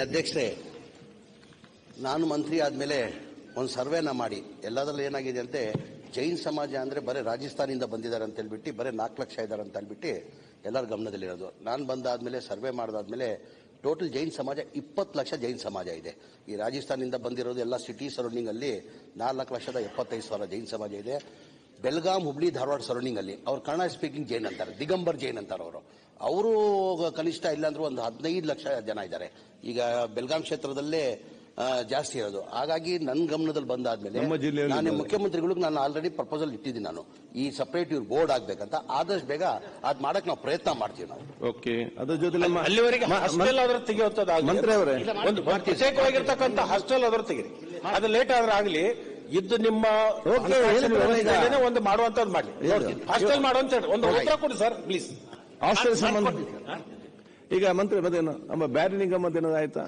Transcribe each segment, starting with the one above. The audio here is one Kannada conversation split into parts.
ಅಧ್ಯಕ್ಷರೇ, ನಾನು ಮಂತ್ರಿ ಆದಮೇಲೆ ಒಂದು ಸರ್ವೆನ ಮಾಡಿ ಎಲ್ಲದರಲ್ಲೂ ಏನಾಗಿದೆ ಅಂತೆ, ಜೈನ್ ಸಮಾಜ ಅಂದರೆ ಬರೀ ರಾಜಸ್ಥಾನದಿಂದ ಬಂದಿದ್ದಾರೆ ಅಂತ ಹೇಳ್ಬಿಟ್ಟು ಬರೀ 4 ಲಕ್ಷ ಇದ್ದಾರೆ ಅಂತ ಹೇಳ್ಬಿಟ್ಟು ಎಲ್ಲರ ಗಮನದಲ್ಲಿರೋದು. ನಾನು ಬಂದಾದ್ಮೇಲೆ ಸರ್ವೆ ಮಾಡಿದಾದ್ಮೇಲೆ ಟೋಟಲ್ ಜೈನ್ ಸಮಾಜ 20 ಲಕ್ಷ ಜೈನ್ ಸಮಾಜ ಇದೆ. ಈ ರಾಜಸ್ಥಾನದಿಂದ ಬಂದಿರೋದು ಎಲ್ಲ ಸಿಟಿ ಸರೌಂಡಿಂಗಲ್ಲಿ 4,75,000 ಜೈನ್ ಸಮಾಜ ಇದೆ. ಬೆಲ್ಗಾಂ, ಹುಬ್ಳಿ, ಧಾರವಾಡ ಸರೌಂಡಿಂಗಲ್ಲಿ ಅವ್ರು ಕನ್ನಡ ಸ್ಪೀಕಿಂಗ್ ಜೈನ್ ಅಂತಾರೆ, ದಿಗಂಬರ್ ಜೈನ್ ಅಂತಾರೆ. ಅವರು ಕನಿಷ್ಠ ಇಲ್ಲಾಂದ್ರೂ ಒಂದು 15 ಲಕ್ಷ ಜನ ಇದ್ದಾರೆ. ಈಗ ಬೆಲ್ಗಾಂ ಕ್ಷೇತ್ರದಲ್ಲೇ ಜಾಸ್ತಿ ಇರೋದು. ಹಾಗಾಗಿ ನನ್ನ ಗಮನದಲ್ಲಿ ಬಂದಾದ್ಮೇಲೆ ನಾನು ಮುಖ್ಯಮಂತ್ರಿಗಳಿಗೆ ನಾನು ಆಲ್ರೆಡಿ ಪ್ರಪೋಸಲ್ ಇಟ್ಟಿದ್ದೀನಿ. ನಾನು ಈ ಸಪರೇಟ್ ಇವ್ರು ಬೋರ್ಡ್ ಆಗ್ಬೇಕಂತ ಆದಷ್ಟು ಬೇಗ ಅದ್ ಮಾಡಕ್ ನಾವು ಪ್ರಯತ್ನ ಮಾಡ್ತೀವಿ. ನಾವು ಓಕೆ, ಅದ್ರ ಜೊತೆ ಅಲ್ಲಿವರೆಗೆ ಹಾಸ್ಟೆಲ್ ಅದ್ರ ತೆಗೆಯುತ್ತದೆ ಮಂತ್ರಿ ಅವರೇ, ಒಂದು ಪ್ರತ್ಯೇಕವಾಗಿರ್ತಕ್ಕಂಥ ಹಾಸ್ಟೆಲ್ ಅದ್ರ ತೆಗಿರಿ. ಅದು ಲೇಟ್ ಆದ್ರೆ ಆಗಲಿ, ಇದ್ದು ನಿಮ್ಮ ಒಂದು ಮಾಡುವಂತದ್ದು ಮಾಡಿ, ಹಾಸ್ಟೆಲ್ ಮಾಡುವಂತ ಒಂದು ಉತ್ತರ ಕೊಡಿ ಸರ್ ಪ್ಲೀಸ್. ಹಾಸ್ಟೆಲ್ ಸಂಬಂಧ ಈಗ ಮಂತ್ರಿ ಮತ್ತೇನು ನಮ್ಮ ಬ್ಯಾರಿ ನಿಗಮದ ಆಯ್ತಾ?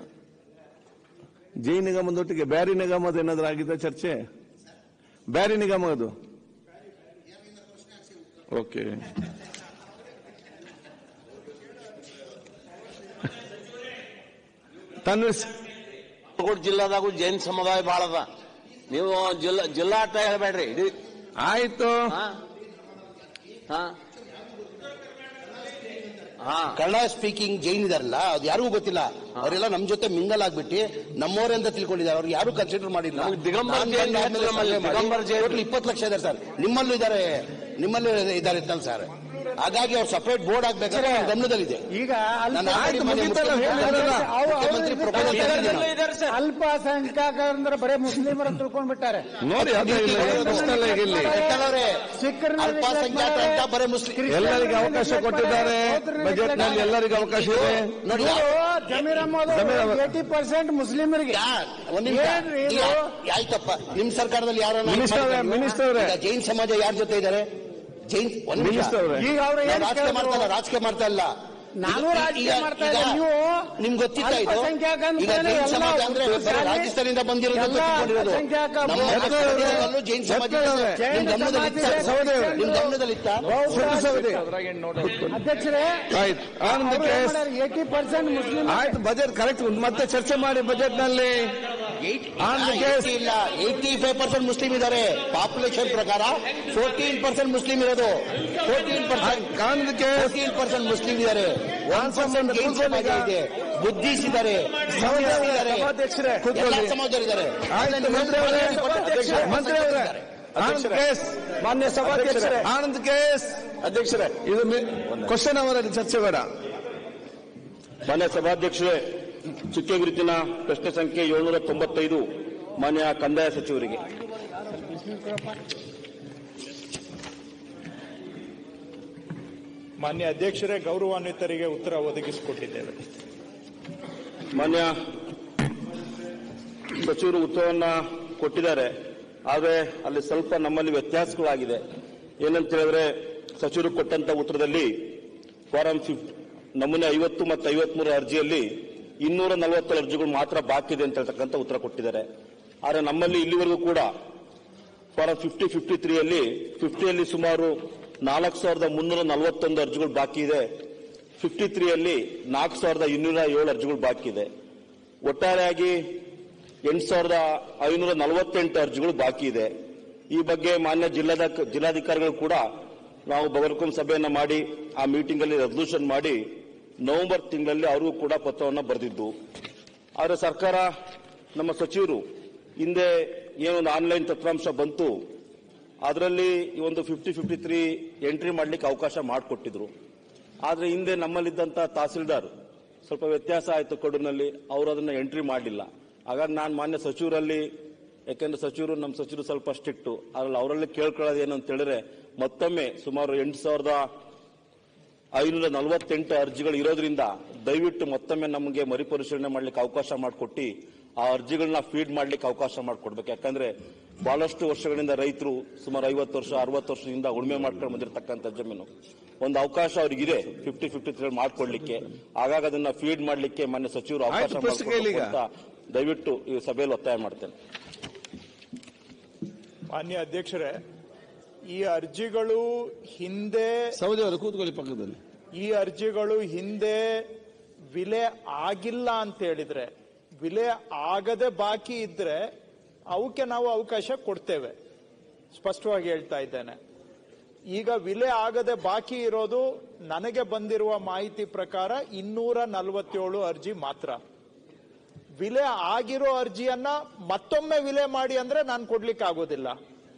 ಜೈನ್ ನಿಗಮದೊಟ್ಟಿಗೆ ಬ್ಯಾರಿ ನಿಗಮದ ಏನಾದ್ರೂ ಆಗಿದ್ದ ಚರ್ಚೆ? ಬ್ಯಾರಿ ನಿಗಮ ಅದು ಓಕೆ. ತನ್ವೀರ್ ಜಿಲ್ಲಾದಾಗೂ ಜೈನ್ ಸಮುದಾಯ ಬಹಳ ಅದ. ನೀವು ಜಿಲ್ಲಾ ಅಂತ ಹೇಳ್ಬೇಡ್ರಿ. ಆಯ್ತು, ಕನ್ನಡ ಸ್ಪೀಕಿಂಗ್ ಜೈನ್ ಇದಾರಲ್ಲ, ಅದು ಯಾರಿಗೂ ಗೊತ್ತಿಲ್ಲ. ಅವರೆಲ್ಲ ನಮ್ ಜೊತೆ ಮಿಂಗಲ್ ಆಗ್ಬಿಟ್ಟು ನಮ್ಮವರೇ ಅಂತ ತಿಳ್ಕೊಂಡಿದ್ದಾರೆ. ಅವ್ರು ಯಾರು ಕನ್ಸಿಡರ್ ಮಾಡಿಲ್ಲ. ದಿಗಂಬರ್ ಜೈನ್ 20 ಲಕ್ಷ ಇದ್ದಾರೆ ಸರ್. ನಿಮ್ಮಲ್ಲೂ ಇದ್ದಾರೆ ಸರ್. ಹಾಗಾಗಿ ಅವ್ರು ಸಪರೇಟ್ ಬೋರ್ಡ್ ಆಗ್ಬೇಕಾದ್ರೆ ಗಮನದಲ್ಲಿದೆ. ಈಗ ಅಲ್ಪಸಂಖ್ಯಾತರಂದ್ರೆ ಬರೀ ಮುಸ್ಲಿಮರ ತಿಳ್ಕೊಂಡ್ಬಿಟ್ಟಾರೆ ನೋಡಿ. ಅಲ್ಪಸಂಖ್ಯಾತ ಅಂತ ಬರೀ ಮುಸ್ಲಿಂ ಎಲ್ಲರಿಗೂ ಅವಕಾಶ ಕೊಟ್ಟಿದ್ದಾರೆ. ಬಜೆಟ್ ನಲ್ಲಿ ಎಲ್ಲರಿಗೂ ಅವಕಾಶ ಇದೆ ನೋಡಿ. ಜಮೀರ್ ಅಹಮದ್ 80% ಮುಸ್ಲಿಮರಿಗೆ. ಆಯ್ತಪ್ಪ, ನಿಮ್ ಸರ್ಕಾರದಲ್ಲಿ ಯಾರು ಮಿನಿಸ್ಟರ್ ಜೈನ್ ಸಮಾಜ ಯಾರ ಜೊತೆ ಇದ್ದಾರೆ? ಜೈನ್ ಈಗ ಅವ್ರು ರಾಜಕೀಯ ಮಾಡ್ತಾ ಇಲ್ಲ. ನಾನು ರಾಜಕೀಯ ಮಾಡ್ತಾ ಇಲ್ಲ. ನೀವು ನಿಮ್ಗೆ ಗೊತ್ತಿಲ್ಲ ಇದು? ಈಗ ಜೈನ್ ಸಮಾಜ ಅಂದ್ರೆ ರಾಜಸ್ಥಾನದಿಂದ ಬಂದಿರೋದು ಜೈನ್ ಸಮಾಜ ನಿಮ್ ಗಮನದಲ್ಲಿತ್ತ? ಅಧ್ಯಕ್ಷರೇ, 80% ಮುಸ್ಲಿಂ. ಆಯ್ತು, ಬಜೆಟ್ ಕರೆಕ್ಟ್ ಮತ್ತೆ ಚರ್ಚೆ ಮಾಡಿ. ಬಜೆಟ್ ನಲ್ಲಿ 85% ಮುಸ್ಲಿಂ ಇದ್ದಾರೆ. ಪಾಪ್ಯುಲೇಷನ್ ಪ್ರಕಾರ 14% ಮುಸ್ಲಿಂ ಇರೋದು. 14% ಮುಸ್ಲಿಂ ಇದ್ದಾರೆ. 1% ಜೈನ್ ಸಮಾಜ ಇದೆ. ಬುದ್ಧಿಸ್ಟ್ ಇದ್ದಾರೆ, ಸಮಾಜರಿದ್ದಾರೆ. ಮಾನ್ಯ ಸಭಾಧ್ಯಕ್ಷರೇ, ಆನಂದ್ ಕೇಸ್ ಅಧ್ಯಕ್ಷರೇ, ಇದು ಕ್ವಶನ್ ಅವರಲ್ಲಿ ಚರ್ಚೆ ಬೇಡ. ಮಾನ್ಯ ಸಭಾಧ್ಯಕ್ಷರೇ, ಚುಕ್ಕೆ ಗುರುತಿನ ಪ್ರಶ್ನೆ ಸಂಖ್ಯೆ 795 ಮಾನ್ಯ ಕಂದಾಯ ಸಚಿವರಿಗೆ. ಮಾನ್ಯ ಅಧ್ಯಕ್ಷರೇ, ಗೌರವಾನ್ವಿತರಿಗೆ ಉತ್ತರ ಒದಗಿಸಿಕೊಟ್ಟಿದ್ದೇವೆ. ಮಾನ್ಯ ಸಚಿವರು ಉತ್ತರವನ್ನ ಕೊಟ್ಟಿದ್ದಾರೆ. ಆದರೆ ಅಲ್ಲಿ ಸ್ವಲ್ಪ ನಮ್ಮಲ್ಲಿ ವ್ಯತ್ಯಾಸಗಳಾಗಿದೆ. ಏನಂತ ಹೇಳಿದ್ರೆ, ಸಚಿವರು ಕೊಟ್ಟಂತ ಉತ್ತರದಲ್ಲಿ ಫಾರಂ ನಮೂನೆ 50 ಮತ್ತು 53 ಅರ್ಜಿಯಲ್ಲಿ 240 ಅರ್ಜಿಗಳು ಮಾತ್ರ ಬಾಕಿ ಇದೆ ಅಂತ ಹೇಳ್ತಕ್ಕಂಥ ಉತ್ತರ ಕೊಟ್ಟಿದ್ದಾರೆ. ಆದರೆ ನಮ್ಮಲ್ಲಿ ಇಲ್ಲಿವರೆಗೂ ಕೂಡ ಫಾರಂ 53ಯಲ್ಲಿ 50ಯಲ್ಲಿ ಸುಮಾರು 4,341 ಅರ್ಜಿಗಳು ಬಾಕಿ ಇದೆ. 53ಯಲ್ಲಿ 4,207 ಅರ್ಜಿಗಳು ಬಾಕಿ ಇದೆ. ಒಟ್ಟಾರೆಯಾಗಿ 8,548 ಅರ್ಜಿಗಳು ಬಾಕಿ ಇದೆ. ಈ ಬಗ್ಗೆ ಮಾನ್ಯ ಜಿಲ್ಲಾಧಿಕಾರಿಗಳು ಕೂಡ ನಾವು ಬಗರ್ಕುಂ ಸಭೆಯನ್ನ ಮಾಡಿ ಆ ಮೀಟಿಂಗ್ ಅಲ್ಲಿ ರೆಸಲ್ಯೂಷನ್ ಮಾಡಿ ನವೆಂಬರ್ ತಿಂಗಳಲ್ಲಿ ಅವರಿಗೂ ಕೂಡ ಪತ್ರವನ್ನು ಬರೆದಿದ್ದು. ಆದರೆ ಸರ್ಕಾರ, ನಮ್ಮ ಸಚಿವರು ಹಿಂದೆ ಏನೊಂದು ಆನ್ಲೈನ್ ತಂತ್ರಾಂಶ ಬಂತು, ಅದರಲ್ಲಿ ಈ ಒಂದು 53 ಎಂಟ್ರಿ ಮಾಡಲಿಕ್ಕೆ ಅವಕಾಶ ಮಾಡಿಕೊಟ್ಟಿದ್ರು. ಆದರೆ ಹಿಂದೆ ನಮ್ಮಲ್ಲಿದ್ದಂಥ ತಹಸೀಲ್ದಾರ್ ಸ್ವಲ್ಪ ವ್ಯತ್ಯಾಸ ಆಯಿತು ಕೊಡಗಿನಲ್ಲಿ, ಅವರು ಅದನ್ನ ಎಂಟ್ರಿ ಮಾಡಲಿಲ್ಲ. ಹಾಗಾಗಿ ನಾನು ಮಾನ್ಯ ಸಚಿವರಲ್ಲಿ, ಯಾಕೆಂದ್ರೆ ನಮ್ಮ ಸಚಿವರು ಸ್ವಲ್ಪ ಸ್ಟ್ರಿಕ್ಟು, ಅದ್ರಲ್ಲಿ ಅವರಲ್ಲಿ ಕೇಳ್ಕೊಳ್ಳೋದು ಏನು ಅಂತ ಹೇಳಿದ್ರೆ, ಮತ್ತೊಮ್ಮೆ ಸುಮಾರು 8,548 ಅರ್ಜಿಗಳು ಇರೋದ್ರಿಂದ ದಯವಿಟ್ಟು ಮತ್ತೊಮ್ಮೆ ನಮಗೆ ಮರುಪರಿಶೀಲನೆ ಮಾಡಲಿಕ್ಕೆ ಅವಕಾಶ ಮಾಡಿಕೊಟ್ಟು ಆ ಅರ್ಜಿಗಳನ್ನ ಫೀಡ್ ಮಾಡಲಿಕ್ಕೆ ಅವಕಾಶ ಮಾಡಿಕೊಡ್ಬೇಕು. ಯಾಕಂದ್ರೆ ಬಹಳಷ್ಟು ವರ್ಷಗಳಿಂದ ರೈತರು ಸುಮಾರು 50 ವರ್ಷ 60 ವರ್ಷದಿಂದ ಉಳುಮೆ ಮಾಡ್ಕೊಂಡು ಬಂದಿರತಕ್ಕಂಥ ಜಮೀನು, ಒಂದು ಅವಕಾಶ ಅವ್ರಿಗಿದೆ 50-53 ಮಾಡ್ಕೊಡ್ಲಿಕ್ಕೆ. ಹಾಗಾಗಿ ಅದನ್ನ ಫೀಡ್ ಮಾಡಲಿಕ್ಕೆ ಮಾನ್ಯ ಸಚಿವರು ಅವಕಾಶ ಮಾಡಿಕೊಡ್ಬೇಕು ಅಂತ ದಯವಿಟ್ಟು ಈ ಸಭೆಯಲ್ಲಿ ಒತ್ತಾಯ ಮಾಡ್ತೇನೆ. ಮಾನ್ಯ ಅಧ್ಯಕ್ಷರೇ, ಈ ಅರ್ಜಿಗಳು ಹಿಂದೆ ಸೌದಿ ಅವರು ಕೂತ್ಕೊಳ್ಳಿ ಪಕ್ಕದಲ್ಲಿ. ಈ ಅರ್ಜಿಗಳು ಹಿಂದೆ ವಿಲೆ ಆಗಿಲ್ಲ ಅಂತ ಹೇಳಿದ್ರೆ, ವಿಲೆ ಆಗದೆ ಬಾಕಿ ಇದ್ರೆ ಅವಕ್ಕೆ ನಾವು ಅವಕಾಶ ಕೊಡ್ತೇವೆ, ಸ್ಪಷ್ಟವಾಗಿ ಹೇಳ್ತಾ ಇದ್ದೇನೆ. ಈಗ ವಿಲೆ ಆಗದೆ ಬಾಕಿ ಇರೋದು ನನಗೆ ಬಂದಿರುವ ಮಾಹಿತಿ ಪ್ರಕಾರ 247 ಅರ್ಜಿ ಮಾತ್ರ. ವಿಲೆ ಆಗಿರೋ ಅರ್ಜಿಯನ್ನ ಮತ್ತೊಮ್ಮೆ ವಿಲೆ ಮಾಡಿ ಅಂದ್ರೆ ನಾನು ಕೊಡ್ಲಿಕ್ಕೆ ಆಗೋದಿಲ್ಲ.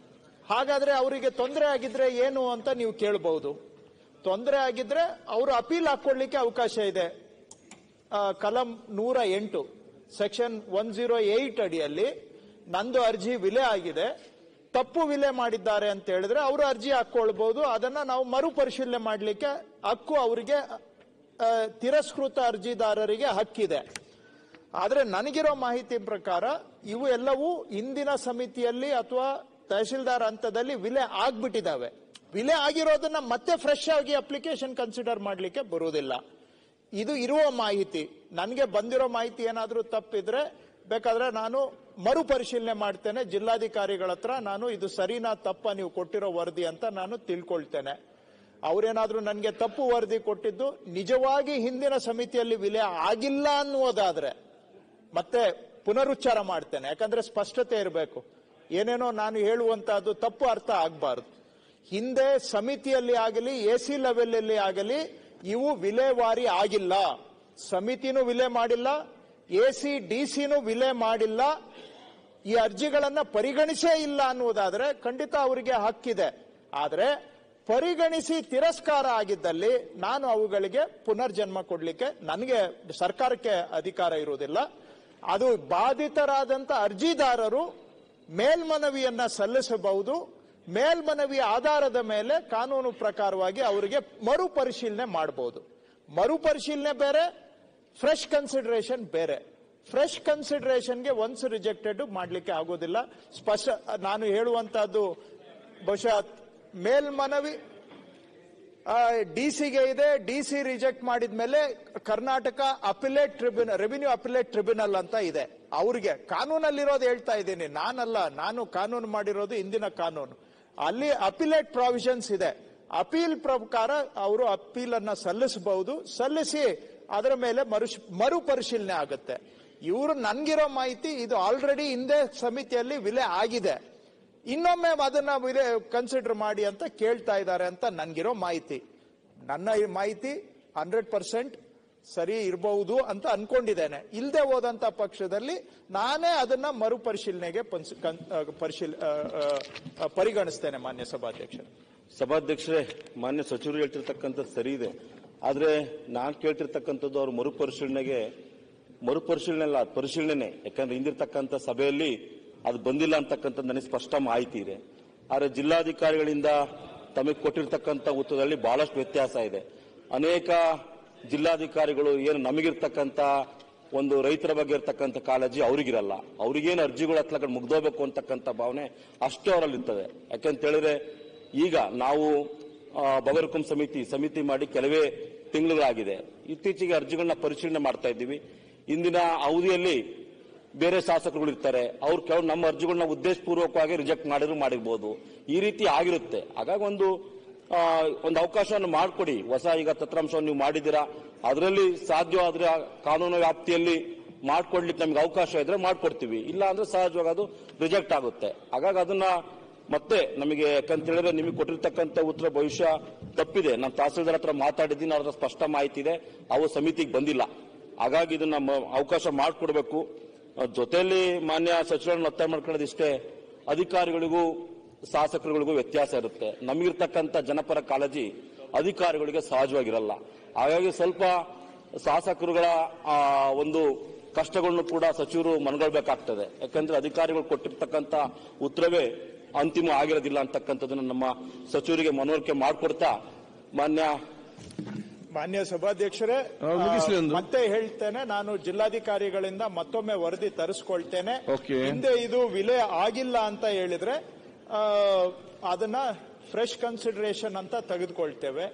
ಹಾಗಾದ್ರೆ ಅವರಿಗೆ ತೊಂದರೆ ಆಗಿದ್ರೆ ಏನು ಅಂತ ನೀವು ಕೇಳಬಹುದು. ತೊಂದರೆ ಆಗಿದ್ರೆ ಅವರು ಅಪೀಲ್ ಹಾಕೊಳ್ಳಿಕ್ಕೆ ಅವಕಾಶ ಇದೆ. ಕಲಂ 108 ಸೆಕ್ಷನ್ 108 ಅಡಿಯಲ್ಲಿ ನಂದು ಅರ್ಜಿ ವಿಲೆ ಆಗಿದೆ, ತಪ್ಪು ವಿಲೆ ಮಾಡಿದ್ದಾರೆ ಅಂತ ಹೇಳಿದ್ರೆ ಅವರು ಅರ್ಜಿ ಹಾಕೊಳ್ಬಹುದು. ಅದನ್ನ ನಾವು ಮರುಪರಿಶೀಲನೆ ಮಾಡಲಿಕ್ಕೆ ಹಕ್ಕು ಅವರಿಗೆ, ತಿರಸ್ಕೃತ ಅರ್ಜಿದಾರರಿಗೆ ಹಕ್ಕಿದೆ. ಆದ್ರೆ ನನಗಿರೋ ಮಾಹಿತಿ ಪ್ರಕಾರ ಇವು ಎಲ್ಲವೂ ಹಿಂದಿನ ಸಮಿತಿಯಲ್ಲಿ ಅಥವಾ ತಹಶೀಲ್ದಾರ್ ಹಂತದಲ್ಲಿ ವಿಲೆ ಆಗ್ಬಿಟ್ಟಿದ್ದಾವೆ. ವಿಲೆ ಆಗಿರೋದನ್ನ ಮತ್ತೆ ಫ್ರೆಶ್ ಆಗಿ ಅಪ್ಲಿಕೇಶನ್ ಕನ್ಸಿಡರ್ ಮಾಡಲಿಕ್ಕೆ ಬರುವುದಿಲ್ಲ. ಇದು ಇರುವ ಮಾಹಿತಿ. ನನಗೆ ಬಂದಿರೋ ಮಾಹಿತಿ ಏನಾದರೂ ತಪ್ಪಿದ್ರೆ ಬೇಕಾದ್ರೆ ನಾನು ಮರುಪರಿಶೀಲನೆ ಮಾಡ್ತೇನೆ ಜಿಲ್ಲಾಧಿಕಾರಿಗಳ ಹತ್ರ. ನಾನು ಇದು ಸರಿನಾ ತಪ್ಪ ನೀವು ಕೊಟ್ಟಿರೋ ವರದಿ ಅಂತ ನಾನು ತಿಳ್ಕೊಳ್ತೇನೆ. ಅವರೇನಾದ್ರೂ ನನಗೆ ತಪ್ಪು ವರದಿ ಕೊಟ್ಟಿದ್ದು ನಿಜವಾಗಿ ಹಿಂದಿನ ಸಮಿತಿಯಲ್ಲಿ ವಿಲೆ ಆಗಿಲ್ಲ ಅನ್ನುವುದಾದ್ರೆ ಮತ್ತೆ ಪುನರುಚ್ಚಾರ ಮಾಡ್ತೇನೆ. ಯಾಕಂದ್ರೆ ಸ್ಪಷ್ಟತೆ ಇರಬೇಕು. ಏನೇನೋ ನಾನು ಹೇಳುವಂತಹದ್ದು ತಪ್ಪು ಅರ್ಥ ಆಗಬಾರದು. ಹಿಂದೆ ಸಮಿತಿಯಲ್ಲಿ ಆಗಲಿ ಎಸಿ ಲೆವೆಲ್ ಅಲ್ಲಿ ಆಗಲಿ ಇವು ವಿಲೇವಾರಿ ಆಗಿಲ್ಲ. ಸಮಿತಿನೂ ವಿಲೆ ಮಾಡಿಲ್ಲ, ಎಸಿ ಡಿಸಿನೂ ವಿಲೆ ಮಾಡಿಲ್ಲ. ಈ ಅರ್ಜಿಗಳನ್ನ ಪರಿಗಣಿಸೇ ಇಲ್ಲ ಅನ್ನುವುದಾದ್ರೆ ಖಂಡಿತ ಅವರಿಗೆ ಹಕ್ಕಿದೆ. ಆದ್ರೆ ಪರಿಗಣಿಸಿ ತಿರಸ್ಕಾರ ಆಗಿದ್ದಲ್ಲಿ ನಾನು ಅವುಗಳಿಗೆ ಪುನರ್ಜನ್ಮ ಕೊಡ್ಲಿಕ್ಕೆ ನನಗೆ, ಸರ್ಕಾರಕ್ಕೆ ಅಧಿಕಾರ ಇರುವುದಿಲ್ಲ. ಅದು ಬಾಧಿತರಾದಂತ ಅರ್ಜಿದಾರರು ಮೇಲ್ಮನವಿಯನ್ನ ಸಲ್ಲಿಸಬಹುದು. ಮೇಲ್ಮನವಿಯ ಆಧಾರದ ಮೇಲೆ ಕಾನೂನು ಪ್ರಕಾರವಾಗಿ ಅವರಿಗೆ ಮರುಪರಿಶೀಲನೆ ಮಾಡಬಹುದು. ಮರುಪರಿಶೀಲನೆ ಬೇರೆ, ಫ್ರೆಶ್ ಕನ್ಸಿಡರೇಷನ್ ಬೇರೆ. ಫ್ರೆಶ್ ಕನ್ಸಿಡರೇಷನ್ಗೆ ಒನ್ಸ್ ರಿಜೆಕ್ಟೆಡ್ ಮಾಡಲಿಕ್ಕೆ ಆಗೋದಿಲ್ಲ. ನಾನು ಹೇಳುವಂತಹದ್ದು ಬಹುಶಃ ಮೇಲ್ಮನವಿ ಡಿಸಿಗೆ ಇದೆ. ಡಿಸಿ ರಿಜೆಕ್ಟ್ ಮಾಡಿದ ಮೇಲೆ Karnataka appellate tribunal, revenue appellate tribunal ಅಂತ ಇದೆ. ಅವ್ರಿಗೆ ಕಾನೂನಲ್ಲಿರೋದು ಹೇಳ್ತಾ ಇದ್ದೀನಿ, ನಾನಲ್ಲ. ನಾನು ಕಾನೂನು ಮಾಡಿರೋದು ಹಿಂದಿನ ಕಾನೂನು. ಅಲ್ಲಿ ಅಪಿಲೇಟ್ ಪ್ರಾವಿಷನ್ಸ್ ಇದೆ. ಅಪೀಲ್ ಪ್ರಕಾರ ಅವರು ಅಪೀಲ್ ಅನ್ನ ಸಲ್ಲಿಸಬಹುದು. ಸಲ್ಲಿಸಿ ಅದರ ಮೇಲೆ ಮರುಪರಿಶೀಲನೆ ಆಗುತ್ತೆ. ಇವರು ನನ್ಗಿರೋ ಮಾಹಿತಿ ಇದು ಆಲ್ರೆಡಿ ಹಿಂದೆ ಸಮಿತಿಯಲ್ಲಿ ವಿಲೆ ಆಗಿದೆ, ಇನ್ನೊಮ್ಮೆ ಅದನ್ನ ವಿಲೆ ಕನ್ಸಿಡರ್ ಮಾಡಿ ಅಂತ ಕೇಳ್ತಾ ಇದ್ದಾರೆ ಅಂತ ನನ್ಗಿರೋ ಮಾಹಿತಿ. ನನ್ನ ಮಾಹಿತಿ 100% ಸರಿ ಇರಬಹುದು ಅಂತ ಅನ್ಕೊಂಡಿದ್ದೇನೆ. ಇಲ್ಲದೆ ಹೋದಂತ ಪಕ್ಷದಲ್ಲಿ ನಾನೇ ಅದನ್ನ ಮರುಪರಿಶೀಲನೆಗೆ ಪರಿಗಣಿಸ್ತೇನೆ. ಮಾನ್ಯ ಸಭಾಧ್ಯಕ್ಷರೇ, ಮಾನ್ಯ ಸಚಿವರು ಹೇಳ್ತಿರ್ತಕ್ಕಂಥದ್ದು ಸರಿ ಇದೆ. ಆದ್ರೆ ನಾನು ಕೇಳ್ತಿರ್ತಕ್ಕಂಥದ್ದು ಅವ್ರ ಮರುಪರಿಶೀಲನೆ ಅಲ್ಲ, ಪರಿಶೀಲನೆ. ಯಾಕಂದ್ರೆ ಹಿಂದಿರ್ತಕ್ಕಂಥ ಸಭೆಯಲ್ಲಿ ಅದು ಬಂದಿಲ್ಲ ಅಂತಕ್ಕಂಥದ್ದು ನನಗೆ ಸ್ಪಷ್ಟ ಮಾಹಿತಿ ಇದೆ. ಆದ್ರೆ ಜಿಲ್ಲಾಧಿಕಾರಿಗಳಿಂದ ತಮಗೆ ಕೊಟ್ಟಿರ್ತಕ್ಕಂಥ ಉತ್ತರದಲ್ಲಿ ಬಹಳಷ್ಟು ವ್ಯತ್ಯಾಸ ಇದೆ. ಅನೇಕ ಜಿಲ್ಲಾಧಿಕಾರಿಗಳು ಏನು ನಮಗಿರ್ತಕ್ಕಂಥ ಒಂದು ರೈತರ ಬಗ್ಗೆ ಇರ್ತಕ್ಕಂಥ ಕಾಳಜಿ ಅವರಿಗಿರಲ್ಲ. ಅವ್ರಿಗೇನು ಅರ್ಜಿಗಳು ಹತ್ಲಕ ಮುಗ್ದೋಗ್ಬೇಕು ಅಂತಕ್ಕಂಥ ಭಾವನೆ ಅಷ್ಟೇ ಅವರಲ್ಲಿ ಇರ್ತದೆ. ಯಾಕಂತ ಹೇಳಿದ್ರೆ ಈಗ ನಾವು ಬಗರ್ಕುಂ ಸಮಿತಿ ಮಾಡಿ ಕೆಲವೇ ತಿಂಗಳುಗಳಾಗಿದೆ. ಇತ್ತೀಚೆಗೆ ಅರ್ಜಿಗಳನ್ನ ಪರಿಶೀಲನೆ ಮಾಡ್ತಾ ಇದ್ದೀವಿ. ಇಂದಿನ ಅವಧಿಯಲ್ಲಿ ಬೇರೆ ಶಾಸಕರುಗಳು ಇರ್ತಾರೆ, ಅವ್ರು ಕೆಲವು ನಮ್ಮ ಅರ್ಜಿಗಳನ್ನ ಉದ್ದೇಶಪೂರ್ವಕವಾಗಿ ರಿಜೆಕ್ಟ್ ಮಾಡಿರ್ಬೋದು. ಈ ರೀತಿ ಆಗಿರುತ್ತೆ. ಹಾಗಾಗಿ ಒಂದು ಅವಕಾಶವನ್ನು ಮಾಡಿಕೊಡಿ. ಹೊಸ ಈಗ ತಂತ್ರಾಂಶವನ್ನು ನೀವು ಮಾಡಿದ್ದೀರಾ, ಅದರಲ್ಲಿ ಸಾಧ್ಯವಾದ್ರೆ ಕಾನೂನು ವ್ಯಾಪ್ತಿಯಲ್ಲಿ ಮಾಡ್ಕೊಡ್ಲಿಕ್ಕೆ ನಮ್ಗೆ ಅವಕಾಶ ಇದ್ರೆ ಮಾಡ್ಕೊಡ್ತೀವಿ. ಇಲ್ಲ ಅಂದ್ರೆ ಸಹಜವಾಗಿ ಅದು ರಿಜೆಕ್ಟ್ ಆಗುತ್ತೆ. ಹಾಗಾಗಿ ಅದನ್ನ ಮತ್ತೆ ನಮಗೆ, ಯಾಕಂತ ಹೇಳಿದ್ರೆ ನಿಮಗೆ ಕೊಟ್ಟಿರ್ತಕ್ಕಂಥ ಉತ್ತರ ಭವಿಷ್ಯ ತಪ್ಪಿದೆ. ನಾನು ತಹಸೀಲ್ದಾರ್ ಹತ್ರ ಮಾತಾಡಿದ್ದೀನಿ, ಅವರ ಸ್ಪಷ್ಟ ಮಾಹಿತಿ ಇದೆ, ಅವು ಸಮಿತಿಗೆ ಬಂದಿಲ್ಲ. ಹಾಗಾಗಿ ಇದನ್ನ ಅವಕಾಶ ಮಾಡಿಕೊಡ್ಬೇಕು. ಜೊತೆಯಲ್ಲಿ ಮಾನ್ಯ ಸಚಿವರನ್ನು ಒತ್ತಾಯ ಮಾಡ್ಕೊಳ್ಳೋದು ಇಷ್ಟೇ, ಅಧಿಕಾರಿಗಳಿಗೂ ಶಾಸಕರುಗಳಿಗೂ ವ್ಯತ್ಯಾಸ ಇರುತ್ತೆ. ನಮಗಿರ್ತಕ್ಕಂಥ ಜನಪರ ಕಾಳಜಿ ಅಧಿಕಾರಿಗಳಿಗೆ ಸಹಜವಾಗಿರಲ್ಲ. ಹಾಗಾಗಿ ಸ್ವಲ್ಪ ಶಾಸಕರುಗಳ ಒಂದು ಕಷ್ಟಗಳನ್ನು ಕೂಡ ಸಚಿವರು ಮನಗೊಳ್ಬೇಕಾಗ್ತದೆ. ಯಾಕಂದ್ರೆ ಅಧಿಕಾರಿಗಳು ಕೊಟ್ಟಿರ್ತಕ್ಕಂಥ ಉತ್ತರವೇ ಅಂತಿಮ ಆಗಿರೋದಿಲ್ಲ ಅಂತಕ್ಕಂಥದ್ದನ್ನು ನಮ್ಮ ಸಚಿವರಿಗೆ ಮನವರಿಕೆ ಮಾಡಿಕೊಡ್ತಾ, ಮಾನ್ಯ ಸಭಾಧ್ಯಕ್ಷರೇ, ಮತ್ತೆ ಹೇಳ್ತೇನೆ, ನಾನು ಜಿಲ್ಲಾಧಿಕಾರಿಗಳಿಂದ ಮತ್ತೊಮ್ಮೆ ವರದಿ ತರಿಸ್ಕೊಳ್ತೇನೆ. ಹಿಂದೆ ಇದು ವಿಲೆ ಆಗಿಲ್ಲ ಅಂತ ಹೇಳಿದ್ರೆ ಅದನ್ನ ಫ್ರೆಶ್ ಕನ್ಸಿಡರೇಷನ್ ಅಂತ ತೆಗೆದುಕೊಳ್ತೇವೆ.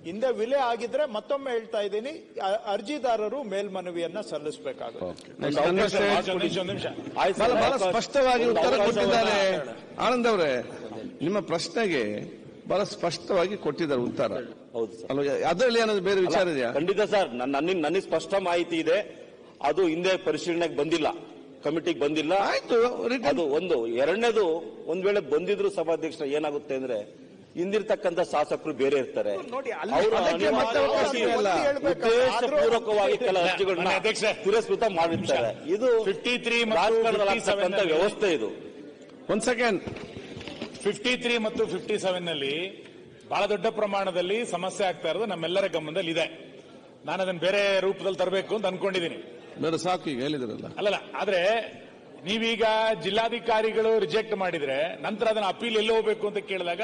ಹಿಂದೆ ವಿಲೆ ಆಗಿದ್ರೆ ಮತ್ತೊಮ್ಮೆ ಹೇಳ್ತಾ ಇದ್ದೀನಿ, ಅರ್ಜಿದಾರರು ಮೇಲ್ಮನವಿಯನ್ನ ಸಲ್ಲಿಸಬೇಕಾಗುತ್ತೆ. ಬಹಳ ಸ್ಪಷ್ಟವಾಗಿ ಉತ್ತರ ಕೊಟ್ಟಿದ್ದಾರೆ. ಆನಂದ್ ಅವರೇ, ನಿಮ್ಮ ಪ್ರಶ್ನೆಗೆ ಬಹಳ ಸ್ಪಷ್ಟವಾಗಿ ಕೊಟ್ಟಿದ್ದಾರೆ ಉತ್ತರ. ಹೌದು ಸರ್. ಅಲ್ವಾ? ಅದರಲ್ಲಿ ಏನಾದ್ರು ಬೇರೆ ವಿಚಾರ ಇದೆಯಾ? ಖಂಡಿತ ಸರ್, ನನಗೆ ಸ್ಪಷ್ಟ ಮಾಹಿತಿ ಇದೆ. ಅದು ಹಿಂದೆ ಪರಿಶೀಲನೆಗೆ ಬಂದಿಲ್ಲ, ಕಮಿಟಿಗೆ ಬಂದಿಲ್ಲ. ಆಯ್ತು, ಅದು ಒಂದು. ಎರಡನೇದು, ಒಂದ್ ವೇಳೆ ಬಂದಿದ್ರು ಸಭಾಧ್ಯಕ್ಷರ ಏನಾಗುತ್ತೆ ಅಂದ್ರೆ ಹಿಂದಿರ್ತಕ್ಕಂಥ ಶಾಸಕರು ಬೇರೆ ಇರ್ತಾರೆ. ಉದ್ದೇಶಪೂರ್ವಕವಾಗಿ ಕೆಲ ಅರ್ಜಿಗಳನ್ನ ತಿರಸ್ಕೃತ ಮಾಡಿರ್ತಾರೆ. ಇದು 53 ರಾಜಕಾರಣದ ವ್ಯವಸ್ಥೆ. ಇದು ಒಂದ್ ಸೆಕೆಂಡ್. 53 ಮತ್ತು 57 ನಲ್ಲಿ ಬಹಳ ದೊಡ್ಡ ಪ್ರಮಾಣದಲ್ಲಿ ಸಮಸ್ಯೆ ಆಗ್ತಾ ಇರೋದು ನಮ್ಮೆಲ್ಲರ ಗಮನದಲ್ಲಿ ಇದೆ. ನಾನು ಅದನ್ನ ಬೇರೆ ರೂಪದಲ್ಲಿ ತರಬೇಕು ಅಂತ ಅನ್ಕೊಂಡಿದ್ದೀನಿ. ಬೇರೆ ಸಾಕು, ಈಗ ಹೇಳಿದ್ರಲ್ಲ. ಅಲ್ಲಲ್ಲ, ಆದ್ರೆ ನೀವೀಗ ಜಿಲ್ಲಾಧಿಕಾರಿಗಳು ರಿಜೆಕ್ಟ್ ಮಾಡಿದ್ರೆ ನಂತರ ಅದನ್ನ ಅಪೀಲ್ ಎಲ್ಲಿ ಹೋಗ್ಬೇಕು ಅಂತ ಕೇಳಿದಾಗ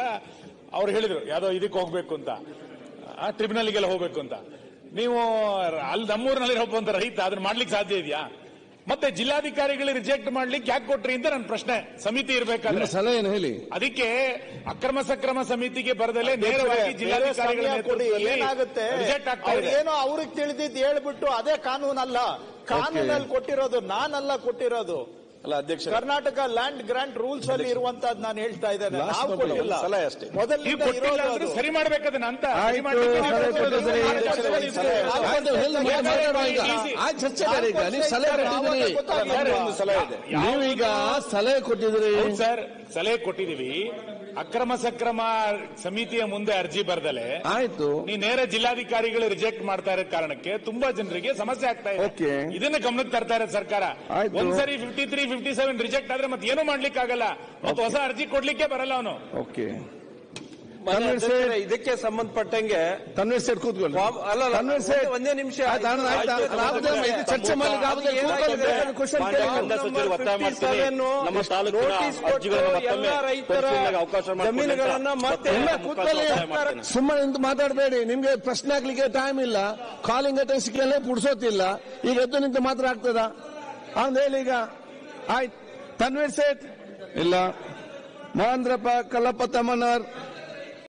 ಅವ್ರು ಹೇಳಿದ್ರು ಯಾವ್ದೋ ಇದಕ್ಕೆ ಹೋಗ್ಬೇಕು ಅಂತ, ಟ್ರಿಬ್ಯುನಲ್ಗೆಲ್ಲ ಹೋಗ್ಬೇಕು ಅಂತ. ನೀವು ಅಲ್ಲಿ ನಮ್ಮೂರಿನಲ್ಲಿ ಒಬ್ಬ ಅಂತ ರೈತ ಅದನ್ನ ಮಾಡ್ಲಿಕ್ಕೆ ಸಾಧ್ಯ ಇದೆಯಾ? ಮತ್ತೆ ಜಿಲ್ಲಾಧಿಕಾರಿಗಳು ರಿಜೆಕ್ಟ್ ಮಾಡ್ಲಿಕ್ಕೆ ಯಾಕೆ ಕೊಟ್ರಿ ಅಂತ ನನ್ನ ಪ್ರಶ್ನೆ. ಸಮಿತಿ ಇರಬೇಕಾದ್ರೆ ಸಲಹೆ ಏನು ಹೇಳಿ. ಅದಕ್ಕೆ ಅಕ್ರಮ ಸಕ್ರಮ ಸಮಿತಿಗೆ ಬರದಲ್ಲೇ ನೇರವಾಗಿ ಜಿಲ್ಲಾಧಿಕಾರಿಗಳ ಏನಾಗುತ್ತೆ, ರಿಜೆಕ್ಟ್ ಆಗ್ತಾ ಇದೆ. ಏನೋ ಅವ್ರಿಗೆ ತಿಳಿದಿದ್ದು ಹೇಳ್ಬಿಟ್ಟು ಅದೇ ಕಾನೂನಲ್ಲ. ಕಾನೂನಲ್ಲಿ ಕೊಟ್ಟಿರೋದು, ನಾನಲ್ಲ ಕೊಟ್ಟಿರೋದು. ಅಲ್ಲ ಅಧ್ಯಕ್ಷ, ಕರ್ನಾಟಕ ಲ್ಯಾಂಡ್ ಗ್ರಾಂಟ್ ರೂಲ್ಸ್ ಅಲ್ಲಿ ಇರುವಂತದ್ದು ನಾನು ಹೇಳ್ತಾ ಇದ್ದೇನೆ. ನಾವು ಕೊಟ್ಟಿಲ್ಲ, ಸಲಹೆ ಅಷ್ಟೇ. ಮೊದಲಿನಿಂದ ಇರೋದು ಸರಿ ಮಾಡ್ಬೇಕದನ್ನ ಅಂತ. ನೀವೀಗ ಸಲಹೆ ಕೊಟ್ಟಿದ್ರಿ ಸರ್, ಸಲಹೆ ಕೊಟ್ಟಿದೀವಿ. ಅಕ್ರಮ ಸಕ್ರಮ ಸಮಿತಿಯ ಮುಂದೆ ಅರ್ಜಿ ಬರ್ದಲೆ ಆಯ್ತು, ನೀ ನೇರ ಜಿಲ್ಲಾಧಿಕಾರಿಗಳು ರಿಜೆಕ್ಟ್ ಮಾಡ್ತಾ ಇರೋ ಕಾರಣಕ್ಕೆ ತುಂಬಾ ಜನರಿಗೆ ಸಮಸ್ಯೆ ಆಗ್ತಾ ಇದೆ. ಇದನ್ನ ಗಮನಕ್ಕೆ ತರ್ತಾ ಇರೋದು ಸರ್ಕಾರ. ಒಂದ್ಸರಿ 53, 57 ರಿಜೆಕ್ಟ್ ಆದ್ರೆ ಮತ್ತೆ ಏನೂ ಮಾಡ್ಲಿಕ್ಕೆ ಆಗಲ್ಲ, ಮತ್ತೆ ಹೊಸ ಅರ್ಜಿ ಕೊಡ್ಲಿಕ್ಕೆ ಬರಲ್ಲ ಅವನು. ಓಕೆ, ಇದಕ್ಕೆ ಸಂಬಂಧಪಟ್ಟಂಗೆ ತನ್ವೀರ್ ಸೇಠ್ ಕೂತ್ಕೊಳ್ಳಿ. ಒಂದೇ ನಿಮಿಷ ಚರ್ಚೆ ಜಮೀನುಗಳನ್ನ ಮತ್ತೆ ಸುಮ್ಮನೆ ನಿಂತು ಮಾತಾಡಬೇಡಿ. ನಿಮ್ಗೆ ಪ್ರಶ್ನೆ ಹಾಕ್ಲಿಕ್ಕೆ ಟೈಮ್ ಇಲ್ಲ, ಕಾಲಿಂಗ್ ಅಟೆನ್ಷನ್ಗೆ ಪುಡ್ಸೋತಿಲ್ಲ. ಈಗ ಎದ್ದು ನಿಂತು ಮಾತ್ರ ಆಗ್ತದ ಅಂತ ಹೇಳಿ. ಈಗ ಆಯ್ತು, ತನ್ವೀರ್ ಸೇಠ್ ಇಲ್ಲ, ಮಹೇಂದ್ರಪ್ಪ ಕಲ್ಲಪ್ಪ ತಮ್ಮನವರ್